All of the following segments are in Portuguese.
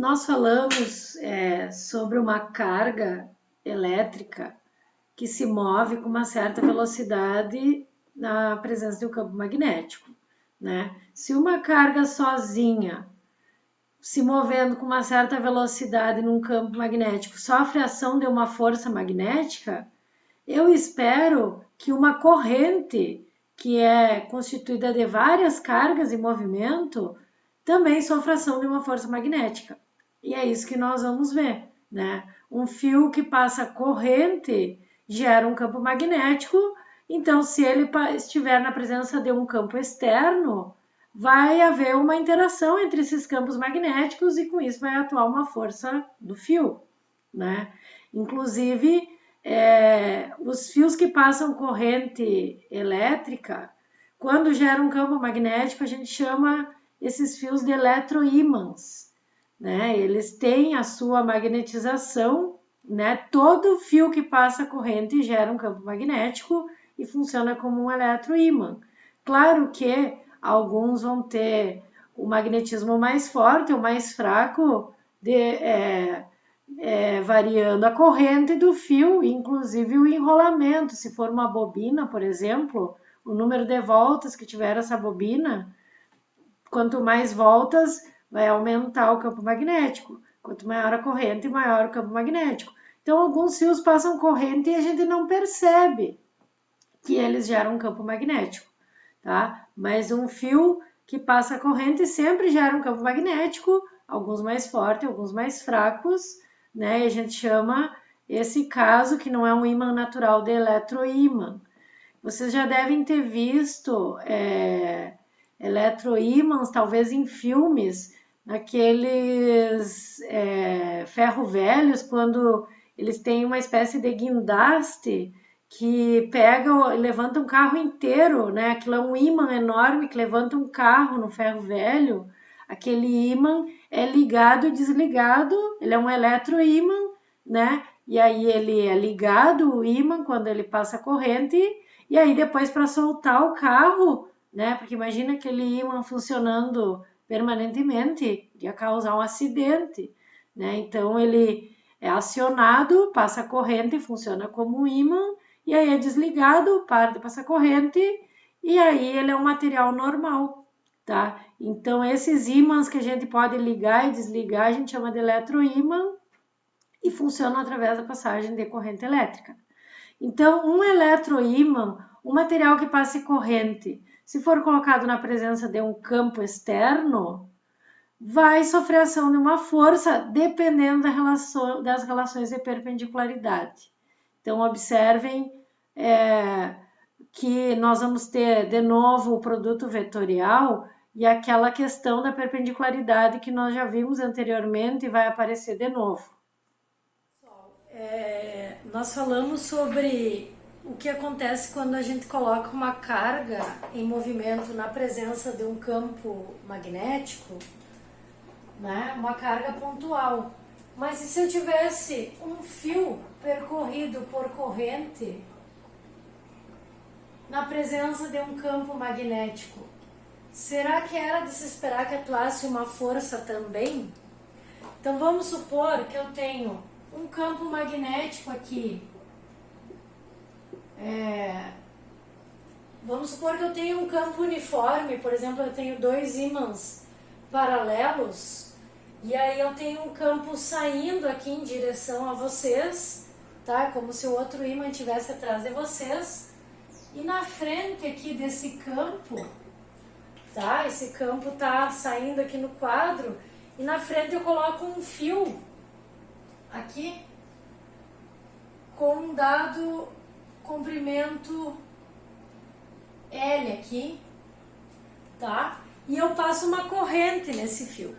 nós falamos sobre uma carga elétrica que se move com uma certa velocidade na presença de um campo magnético, né? Se uma carga sozinha, se movendo com uma certa velocidade num campo magnético, sofre ação de uma força magnética, eu espero que uma corrente que é constituída de várias cargas em movimento também sofra ação de uma força magnética. E é isso que nós vamos ver, né? Um fio que passa corrente gera um campo magnético, então se ele estiver na presença de um campo externo, vai haver uma interação entre esses campos magnéticos e com isso vai atuar uma força do fio, né? Inclusive, os fios que passam corrente elétrica, quando gera um campo magnético, a gente chama esses fios de eletroímãs, né? Eles têm a sua magnetização, né? Todo fio que passa corrente gera um campo magnético e funciona como um eletroímã. Claro que alguns vão ter o magnetismo mais forte ou mais fraco, variando a corrente do fio, inclusive o enrolamento. Se for uma bobina, por exemplo, o número de voltas que tiver essa bobina, quanto mais voltas, vai aumentar o campo magnético. Quanto maior a corrente, maior o campo magnético. Então, alguns fios passam corrente e a gente não percebe que eles geram um campo magnético, tá? Mas um fio que passa corrente sempre gera um campo magnético, alguns mais fortes, alguns mais fracos, né? E a gente chama esse caso, que não é um ímã natural, de eletroímã. Vocês já devem ter visto eletroímãs, talvez em filmes, naqueles ferro velhos, quando eles têm uma espécie de guindaste que pega e levanta um carro inteiro, né? Aquilo é um ímã enorme que levanta um carro no ferro velho. Aquele ímã é ligado e desligado, ele é um eletroímã, né? E aí ele é ligado, o ímã, quando ele passa a corrente, e aí depois para soltar o carro, né? Porque imagina aquele ímã funcionando permanentemente, ia causar um acidente, né? Então ele é acionado, passa a corrente, funciona como um ímã, e aí é desligado, para de passar corrente, e aí ele é um material normal, tá? Então esses ímãs que a gente pode ligar e desligar, a gente chama de eletroímã, e funcionam através da passagem de corrente elétrica. Então, um eletroímã, um material que passe corrente, se for colocado na presença de um campo externo, vai sofrer ação de uma força dependendo das relações de perpendicularidade. Então, observem que nós vamos ter de novo o produto vetorial e aquela questão da perpendicularidade que nós já vimos anteriormente vai aparecer de novo. Nós falamos sobre o que acontece quando a gente coloca uma carga em movimento na presença de um campo magnético, né? Uma carga pontual. Mas e se eu tivesse um fio percorrido por corrente na presença de um campo magnético? Será que era de se esperar que atuasse uma força também? Então vamos supor que eu tenho um campo magnético aqui. Vamos supor que eu tenho um campo uniforme, por exemplo, eu tenho dois ímãs paralelos, e aí eu tenho um campo saindo aqui em direção a vocês, tá? Como se o outro ímã estivesse atrás de vocês, e na frente aqui desse campo, tá? Esse campo tá saindo aqui no quadro, e na frente eu coloco um fio aqui com um dado comprimento L aqui, tá? E eu passo uma corrente nesse fio.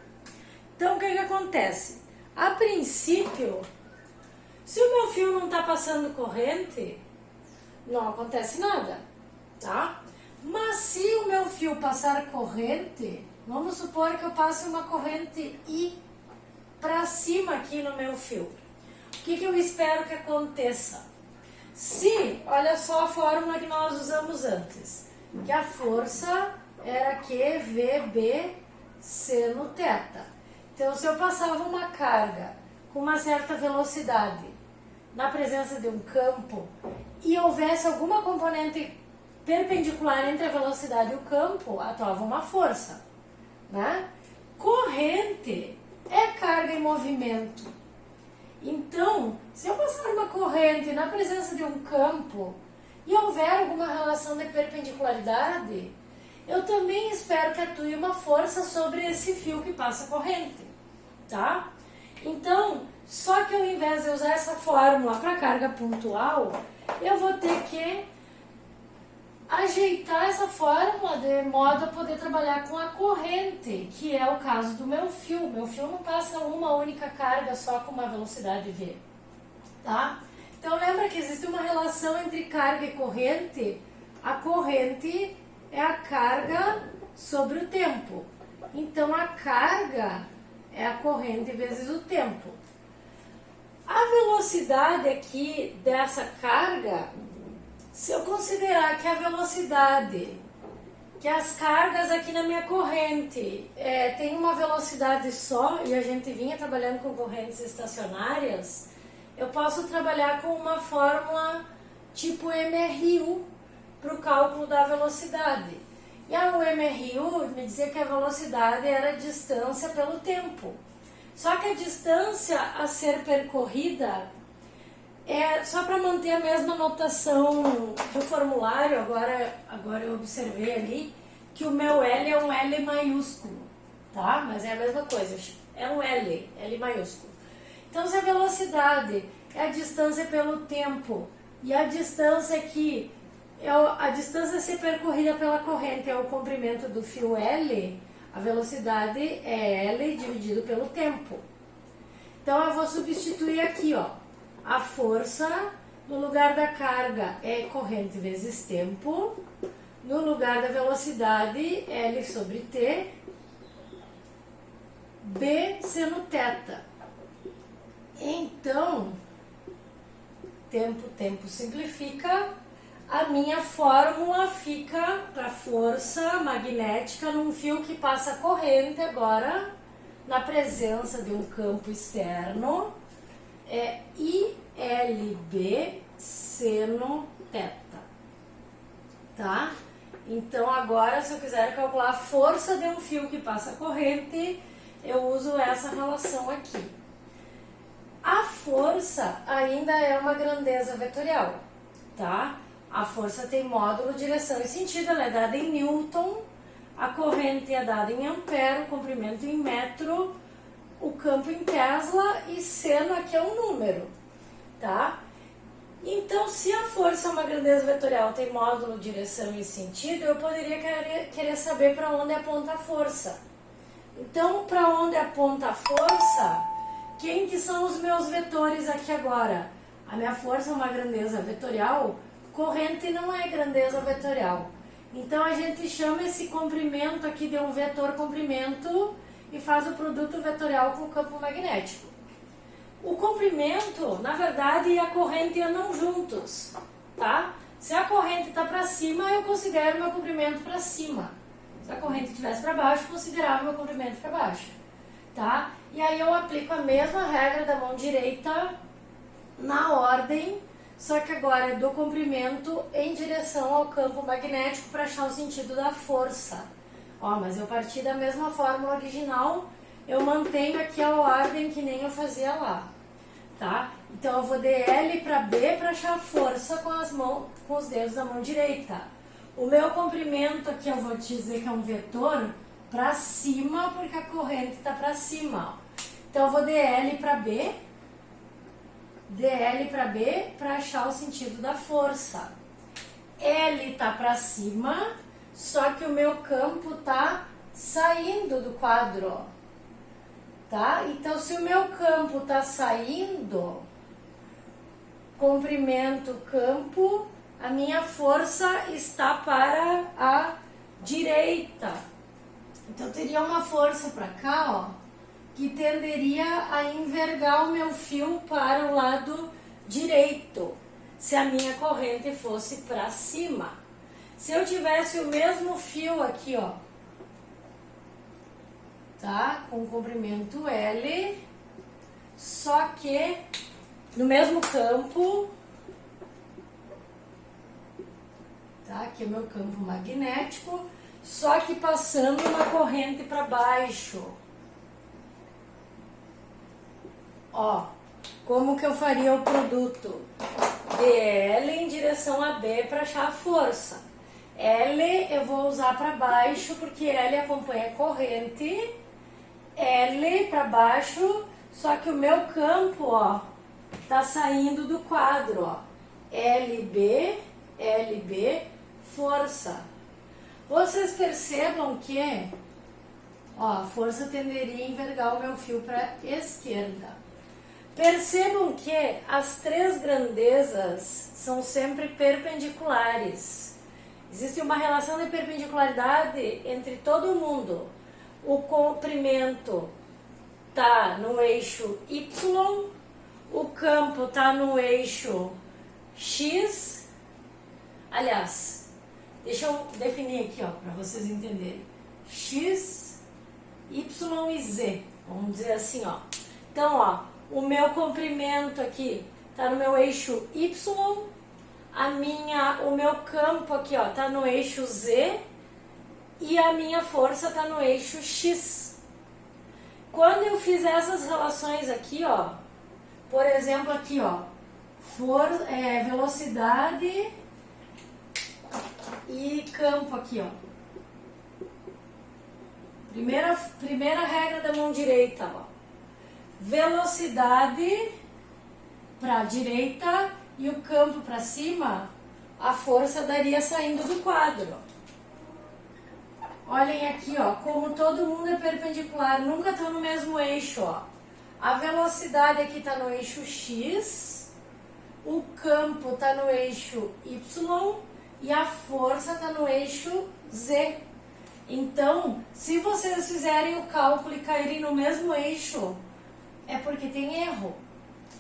Então, o que acontece? A princípio, se o meu fio não está passando corrente, não acontece nada, tá? Mas se o meu fio passar corrente, vamos supor que eu passe uma corrente I para cima aqui no meu fio. O que eu espero que aconteça? Se, olha só a fórmula que nós usamos antes, que a força era QVBC no θ. Então, se eu passava uma carga com uma certa velocidade na presença de um campo e houvesse alguma componente perpendicular entre a velocidade e o campo, atuava uma força, né? Corrente é carga em movimento. Então, se eu passar uma corrente na presença de um campo e houver alguma relação de perpendicularidade, eu também espero que atue uma força sobre esse fio que passa a corrente, tá? Então, só que ao invés de usar essa fórmula para carga pontual, eu vou ter que ajeitar essa fórmula de modo a poder trabalhar com a corrente, que é o caso do meu fio. Meu fio não passa uma única carga só com uma velocidade V, tá? Então lembra que existe uma relação entre carga e corrente. A corrente é a carga sobre o tempo. Então a carga é a corrente vezes o tempo. A velocidade aqui dessa carga, se eu considerar que a velocidade, que as cargas aqui na minha corrente tem uma velocidade só, e a gente vinha trabalhando com correntes estacionárias, eu posso trabalhar com uma fórmula tipo MRU para o cálculo da velocidade. E o MRU me dizia que a velocidade era a distância pelo tempo. Só que a distância a ser percorrida só para manter a mesma notação do formulário. Agora eu observei ali que o meu L é um L maiúsculo, tá? Mas é a mesma coisa, é um L maiúsculo. Então, se a velocidade é a distância pelo tempo e a distância aqui, a distância a ser percorrida pela corrente é o comprimento do fio L, a velocidade é L dividido pelo tempo. Então, eu vou substituir aqui, ó. A força, no lugar da carga, é corrente vezes tempo. No lugar da velocidade, L sobre T, B seno θ. Então, tempo simplifica. A minha fórmula fica para força magnética num fio que passa corrente agora, na presença de um campo externo, é ILB seno θ, tá? Então agora, se eu quiser calcular a força de um fio que passa corrente, eu uso essa relação aqui. A força ainda é uma grandeza vetorial, tá? A força tem módulo, direção e sentido, ela é dada em Newton, a corrente é dada em ampere, o comprimento em metro, o campo em Tesla e seno aqui é um número, tá? Então, se a força é uma grandeza vetorial, tem módulo, direção e sentido, eu poderia querer saber para onde aponta a força. Então, para onde aponta a força, quem que são os meus vetores aqui agora? A minha força é uma grandeza vetorial, corrente não é grandeza vetorial. Então, a gente chama esse comprimento aqui de um vetor comprimento e faz o produto vetorial com o campo magnético. O comprimento, na verdade, e a corrente andam juntos, tá? Se a corrente está para cima, eu considero meu comprimento para cima. Se a corrente estivesse para baixo, eu considerava meu comprimento para baixo, tá? E aí eu aplico a mesma regra da mão direita na ordem, só que agora é do comprimento em direção ao campo magnético para achar o sentido da força. Ó, mas eu parti da mesma fórmula original, eu mantenho aqui a ordem que nem eu fazia lá, tá? Então eu vou de L para B para achar a força com os dedos da mão direita. O meu comprimento aqui eu vou te dizer que é um vetor para cima, porque a corrente está para cima, ó. Então eu vou de L para B, para achar o sentido da força. L está para cima, só que o meu campo está saindo do quadro, ó, tá? Então, se o meu campo está saindo, comprimento campo, a minha força está para a direita. Então, teria uma força para cá, ó, que tenderia a envergar o meu fio para o lado direito, se a minha corrente fosse para cima. Se eu tivesse o mesmo fio aqui, ó, tá? Com comprimento L, só que no mesmo campo, tá? Aqui é o meu campo magnético, só que passando uma corrente para baixo. Ó, como que eu faria o produto? DL em direção a B para achar a força. L eu vou usar para baixo, porque L acompanha a corrente. L para baixo, só que o meu campo, ó, tá saindo do quadro, ó. LB, LB, força. Vocês percebam que, ó, a força tenderia a envergar o meu fio para a esquerda. Percebam que as três grandezas são sempre perpendiculares. Existe uma relação de perpendicularidade entre todo mundo. O comprimento está no eixo Y, o campo está no eixo X. Aliás, deixa eu definir aqui, ó, para vocês entenderem. X, Y e Z. Vamos dizer assim, ó. Então, ó, o meu comprimento aqui está no meu eixo Y, o meu campo aqui, ó, tá no eixo Z e a minha força tá no eixo X. Quando eu fizer essas relações aqui, ó, por exemplo, aqui, ó, velocidade e campo aqui, ó. Primeira regra da mão direita, ó. Velocidade para a direita e o campo para cima, a força daria saindo do quadro. Olhem aqui, ó, como todo mundo é perpendicular, nunca estão no mesmo eixo, ó. A velocidade aqui está no eixo X, o campo está no eixo Y e a força está no eixo Z. Então, se vocês fizerem o cálculo e caírem no mesmo eixo, é porque tem erro.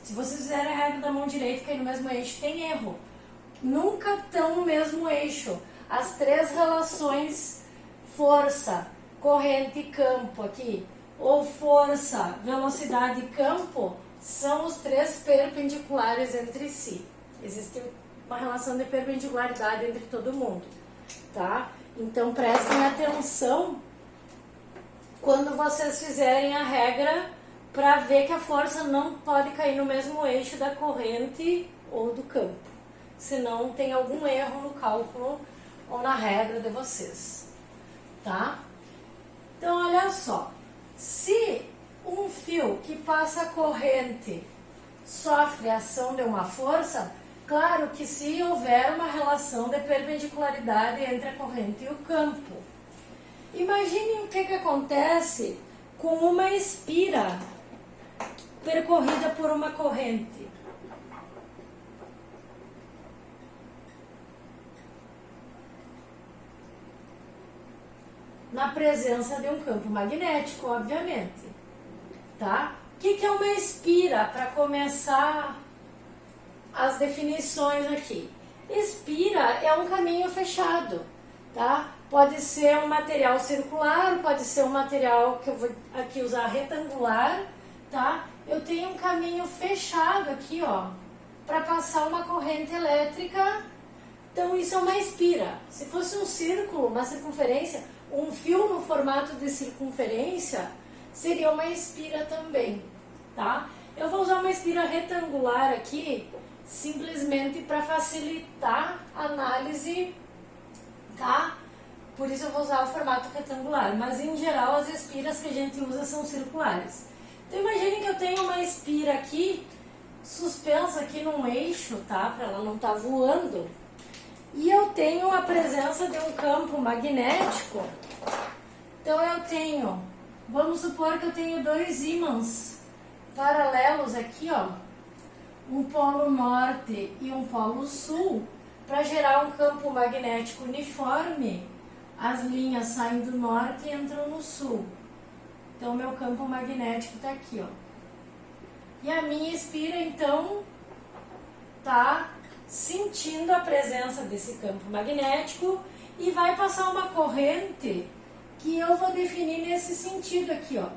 Se vocês fizerem a regra da mão direita e cair no mesmo eixo, tem erro. Nunca estão no mesmo eixo. As três relações, força, corrente e campo aqui, ou força, velocidade e campo, são os três perpendiculares entre si. Existe uma relação de perpendicularidade entre todo mundo, tá? Então prestem atenção quando vocês fizerem a regra para ver que a força não pode cair no mesmo eixo da corrente ou do campo. Senão tem algum erro no cálculo ou na regra de vocês, tá? Então olha só, se um fio que passa corrente sofre a ação de uma força, claro que se houver uma relação de perpendicularidade entre a corrente e o campo. Imaginem o que acontece com uma espira percorrida por uma corrente. Na presença de um campo magnético, obviamente, tá? O que é uma espira, para começar as definições aqui? Espira é um caminho fechado, tá? Pode ser um material circular, pode ser um material que eu vou aqui usar retangular, tá? Eu tenho um caminho fechado aqui, ó, para passar uma corrente elétrica. Então isso é uma espira. Se fosse um círculo, uma circunferência, um fio no formato de circunferência, seria uma espira também, tá? Eu vou usar uma espira retangular aqui, simplesmente para facilitar a análise, tá? Por isso eu vou usar o formato retangular, mas em geral as espiras que a gente usa são circulares. Então imagine que eu tenho uma espira aqui, suspensa aqui num eixo, tá? Para ela não estar voando. E eu tenho a presença de um campo magnético. Então eu tenho, vamos supor que eu tenho dois ímãs paralelos aqui, ó. Um polo norte e um polo sul. Para gerar um campo magnético uniforme, as linhas saem do norte e entram no sul. Então, meu campo magnético está aqui, ó. E a minha espira, então, tá sentindo a presença desse campo magnético e vai passar uma corrente que eu vou definir nesse sentido aqui, ó.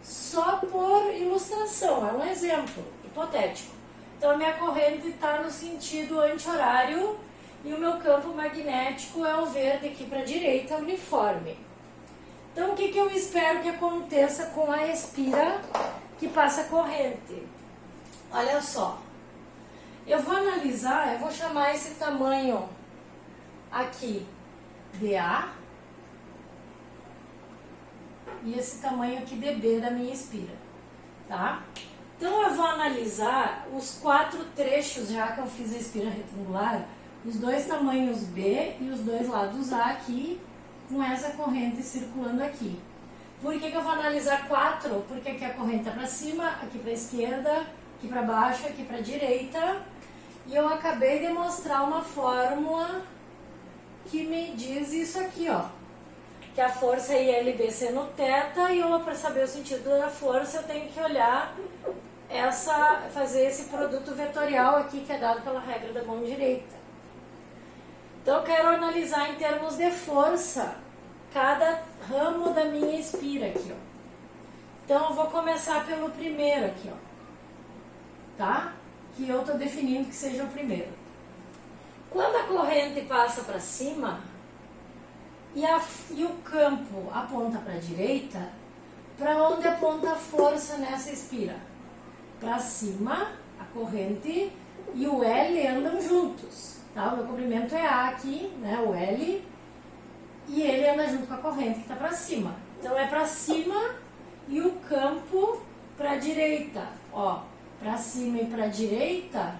Só por ilustração, é um exemplo hipotético. Então a minha corrente está no sentido anti-horário e o meu campo magnético é o verde aqui para a direita, uniforme. Então o que eu espero que aconteça com a espira que passa corrente? Olha só, eu vou analisar, eu vou chamar esse tamanho aqui de A e esse tamanho aqui de B da minha espira, tá? Então eu vou analisar os 4 trechos, já que eu fiz a espira retangular, os 2 tamanhos B e os 2 lados A aqui, com essa corrente circulando aqui. Por que eu vou analisar 4? Porque aqui a corrente está para cima, aqui para a esquerda, aqui para baixo, aqui para a direita. E eu acabei de mostrar uma fórmula que me diz isso aqui, ó. Que a força é ILB seno θ, e eu, para saber o sentido da força, eu tenho que olhar fazer esse produto vetorial aqui, que é dado pela regra da mão direita. Então eu quero analisar em termos de força cada ramo da minha espira aqui, ó. Então eu vou começar pelo primeiro aqui, ó. Tá? Que eu estou definindo que seja o primeiro. Quando a corrente passa para cima e o campo aponta para a direita, para onde aponta a força nessa espira? Para cima, a corrente e o L andam juntos, tá? O meu comprimento é A aqui, né? O L, e ele anda junto com a corrente que está para cima. Então é para cima e o campo para a direita, ó. Para cima e para a direita,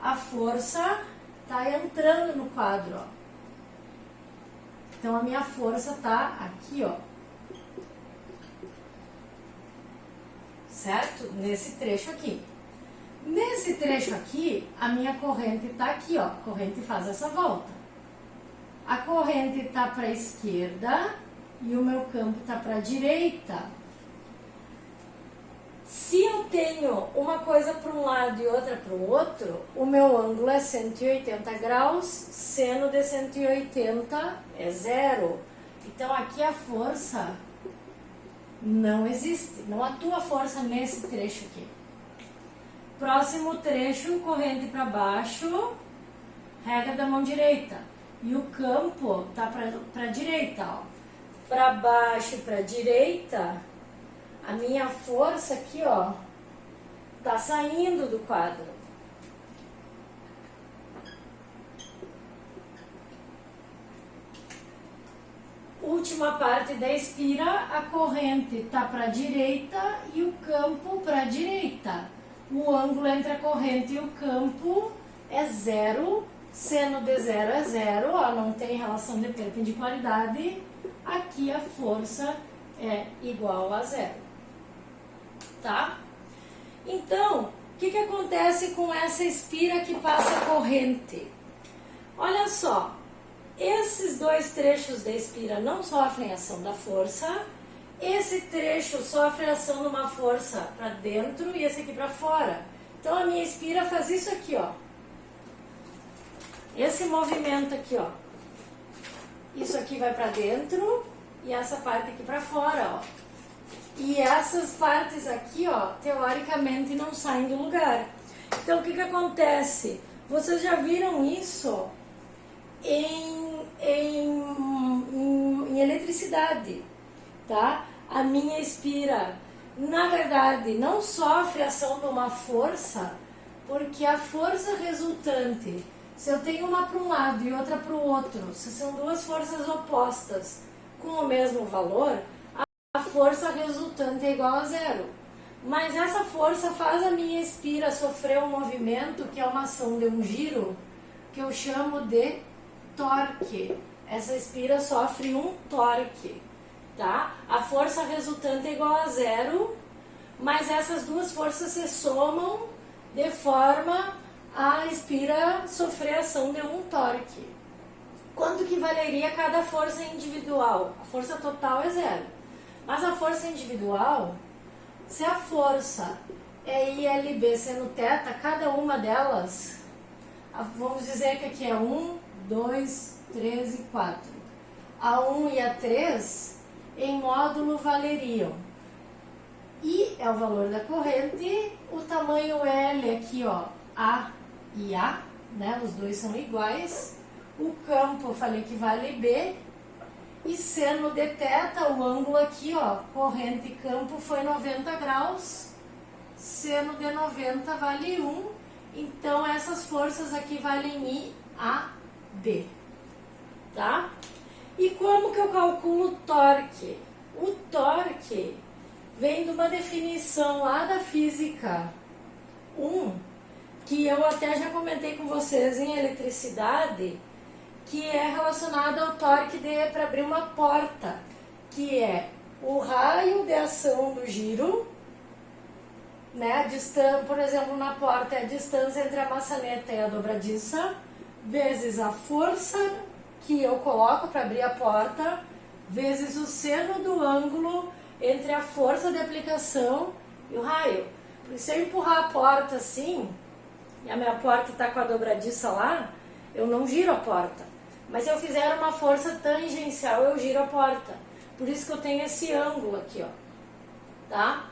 a força está entrando no quadro, ó. Então a minha força está aqui, ó. Certo? Nesse trecho aqui. Nesse trecho aqui, a minha corrente está aqui, ó. A corrente faz essa volta. A corrente está para a esquerda e o meu campo está para a direita. Se eu tenho uma coisa para um lado e outra para o outro, o meu ângulo é 180 graus, seno de 180 é 0. Então aqui a força não existe, não atua força nesse trecho aqui. Próximo trecho, corrente para baixo, regra da mão direita. E o campo tá para a direita, ó. Para baixo e para a direita, a minha força aqui, ó, tá saindo do quadro. Última parte da espira, a corrente tá para a direita e o campo para a direita. O ângulo entre a corrente e o campo é 0, seno de 0 é 0, ó, não tem relação de perpendicularidade. Aqui a força é igual a 0. Tá? Então, o que acontece com essa espira que passa corrente? Olha só, esses 2 trechos da espira não sofrem ação da força, esse trecho sofre ação de uma força para dentro e esse aqui para fora. Então a minha espira faz isso aqui, ó. Esse movimento aqui, ó. Isso aqui vai para dentro e essa parte aqui para fora, ó. E essas partes aqui, ó, teoricamente não saem do lugar. Então, o que acontece? Vocês já viram isso em eletricidade, tá? A minha espira, na verdade, não sofre ação de uma força, porque a força resultante, se eu tenho uma para um lado e outra para o outro, se são 2 forças opostas com o mesmo valor, a força resultante é igual a 0. Mas essa força faz a minha espira sofrer um movimento que é uma ação de um giro, que eu chamo de torque. Essa espira sofre um torque, tá? A força resultante é igual a 0, mas essas 2 forças se somam de forma a espira sofrer ação de um torque. Quanto que valeria cada força individual? A força total é 0. Mas a força individual, se a força é ILB seno θ, cada uma delas, vamos dizer que aqui é 1, 2, 3 e 4. A1 e A3 em módulo valeriam. I é o valor da corrente, o tamanho L aqui, ó, A e A, né? Os dois são iguais. O campo eu falei que vale B. E seno de θ, o ângulo aqui, ó, corrente e campo foi 90 graus. Seno de 90 vale 1. Então, essas forças aqui valem I, A, B. Tá? E como que eu calculo o torque? O torque vem de uma definição lá da física 1, que eu até já comentei com vocês em eletricidade, que é relacionada ao torque para abrir uma porta, que é o raio de ação do giro, né? A distância, por exemplo, na porta é a distância entre a maçaneta e a dobradiça, vezes a força que eu coloco para abrir a porta, vezes o seno do ângulo entre a força de aplicação e o raio. Porque se eu empurrar a porta assim, e a minha porta está com a dobradiça lá, eu não giro a porta. Mas se eu fizer uma força tangencial, eu giro a porta. Por isso que eu tenho esse ângulo aqui, ó. Tá?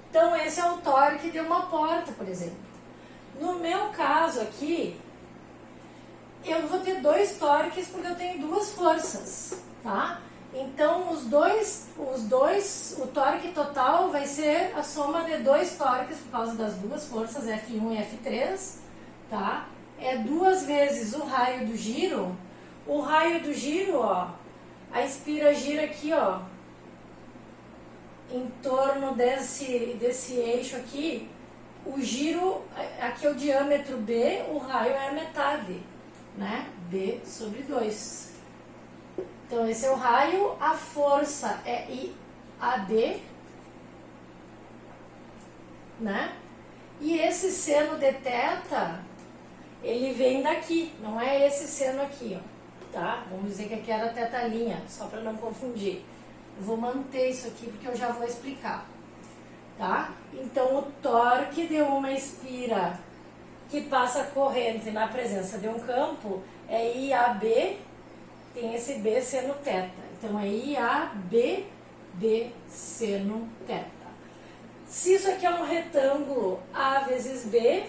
Então, esse é o torque de uma porta, por exemplo. No meu caso aqui, eu vou ter dois torques porque eu tenho duas forças, tá? Então, o torque total vai ser a soma de dois torques por causa das duas forças, F1 e F3, tá? É duas vezes o raio do giro. O raio do giro, ó, a espira gira aqui, ó, em torno desse eixo aqui. O giro, aqui é o diâmetro B, o raio é a metade, né? B sobre 2. Então, esse é o raio, a força é IAD, né? E esse seno de θ, ele vem daqui, não é esse seno aqui, ó. Tá? Vamos dizer que aqui era a tetalinha, só para não confundir. Eu vou manter isso aqui porque eu já vou explicar. Tá? Então, o torque de uma espira que passa corrente na presença de um campo é IAB, tem esse B seno θ. Então, é IAB B seno θ. Se isso aqui é um retângulo, A vezes B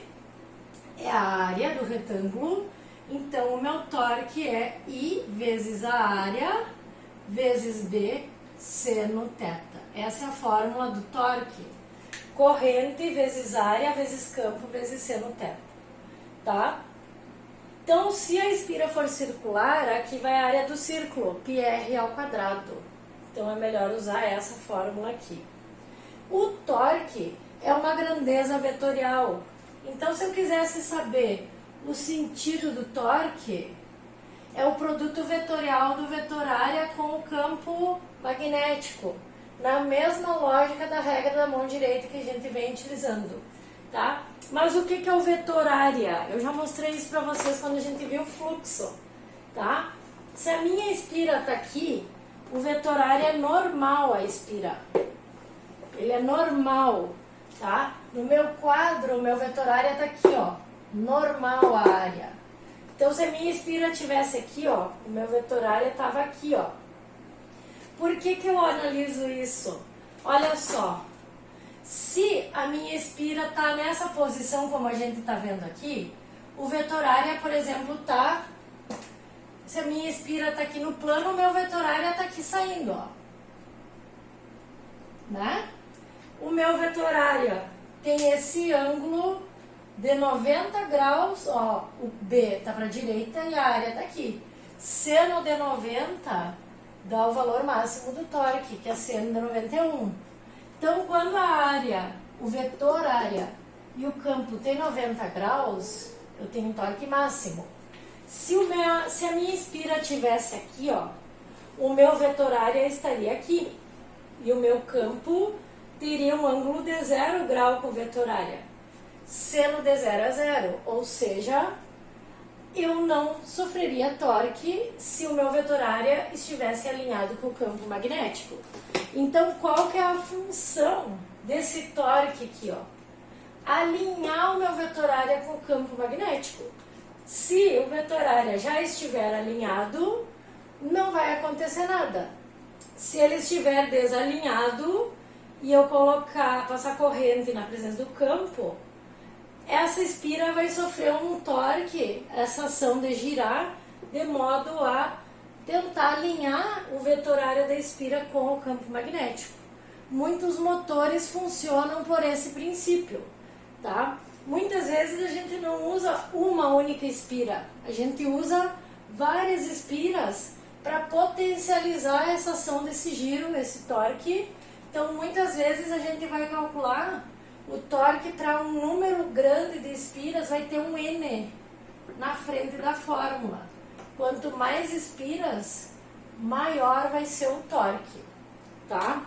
é a área do retângulo. Então, o meu torque é I vezes a área vezes B seno θ. Essa é a fórmula do torque. Corrente vezes área vezes campo vezes seno θ. Tá? Então, se a espira for circular, aqui vai a área do círculo, πr ao quadrado. Então, é melhor usar essa fórmula aqui. O torque é uma grandeza vetorial. Então, se eu quisesse saber o sentido do torque, é o produto vetorial do vetor área com o campo magnético, na mesma lógica da regra da mão direita que a gente vem utilizando, tá? Mas o que é o vetor área? Eu já mostrei isso para vocês quando a gente viu o fluxo, tá? Se a minha espira está aqui, o vetor área é normal a espira. Ele é normal, tá? No meu quadro, o meu vetor área está aqui, ó. Normal a área. Então, se a minha espira tivesse aqui, ó, o meu vetor área estava aqui, ó. Por que eu analiso isso? Olha só, se a minha espira está nessa posição, como a gente está vendo aqui, o vetor área, por exemplo, tá... Se a minha espira está aqui no plano, o meu vetor área está aqui saindo, ó. Né? O meu vetor área tem esse ângulo de 90 graus, ó, o B está para a direita e a área está aqui. Seno de 90 dá o valor máximo do torque, que é seno de 91. Então, quando a área, o vetor área e o campo tem 90 graus, eu tenho um torque máximo. Se a minha espira estivesse aqui, ó, o meu vetor área estaria aqui. E o meu campo teria um ângulo de 0 grau com o vetor área. Seno de 0 a 0, ou seja, eu não sofreria torque se o meu vetor área estivesse alinhado com o campo magnético. Então, qual que é a função desse torque aqui, ó? Alinhar o meu vetor área com o campo magnético. Se o vetor área já estiver alinhado, não vai acontecer nada. Se ele estiver desalinhado e eu passar corrente na presença do campo, essa espira vai sofrer um torque, essa ação de girar, de modo a tentar alinhar o vetorário da espira com o campo magnético. Muitos motores funcionam por esse princípio, tá? Muitas vezes a gente não usa uma única espira, a gente usa várias espiras para potencializar essa ação desse giro, esse torque. Então, muitas vezes a gente vai calcular o torque para um número grande de espiras, vai ter um N na frente da fórmula. Quanto mais espiras, maior vai ser o torque, tá?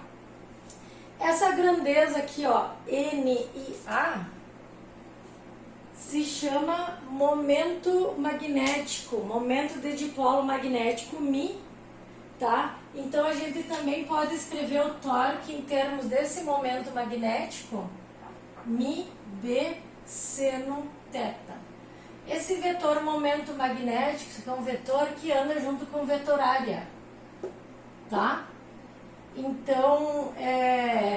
Essa grandeza aqui, ó, N e A, se chama momento magnético, momento de dipolo magnético μ, tá? Então a gente também pode escrever o torque em termos desse momento magnético, μ b seno θ. Esse vetor momento magnético é um vetor que anda junto com vetor área, tá? Então,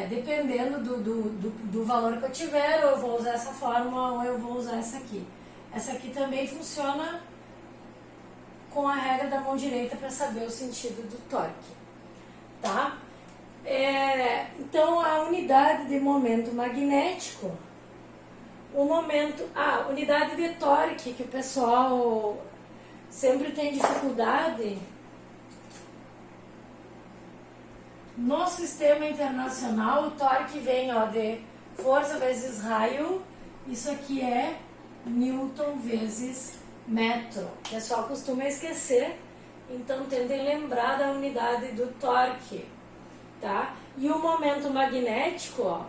dependendo do valor que eu tiver, ou eu vou usar essa fórmula ou eu vou usar essa aqui. Essa aqui também funciona com a regra da mão direita para saber o sentido do torque, tá? Então, a unidade de momento magnético, unidade de torque, que o pessoal sempre tem dificuldade. No sistema internacional, o torque vem de força vezes raio, isso aqui é Newton vezes metro. O pessoal costuma esquecer, então tentem lembrar da unidade do torque, tá? E o momento magnético,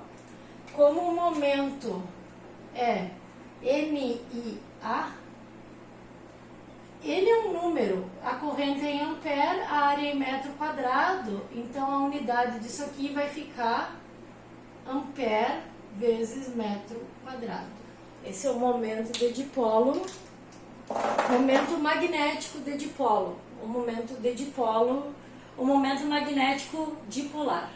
como o momento é NIA, ele é um número, a corrente é em ampere, a área é em metro quadrado, então a unidade disso aqui vai ficar ampere vezes metro quadrado. Esse é o momento de dipolo, momento magnético de dipolo, o momento magnético dipolar.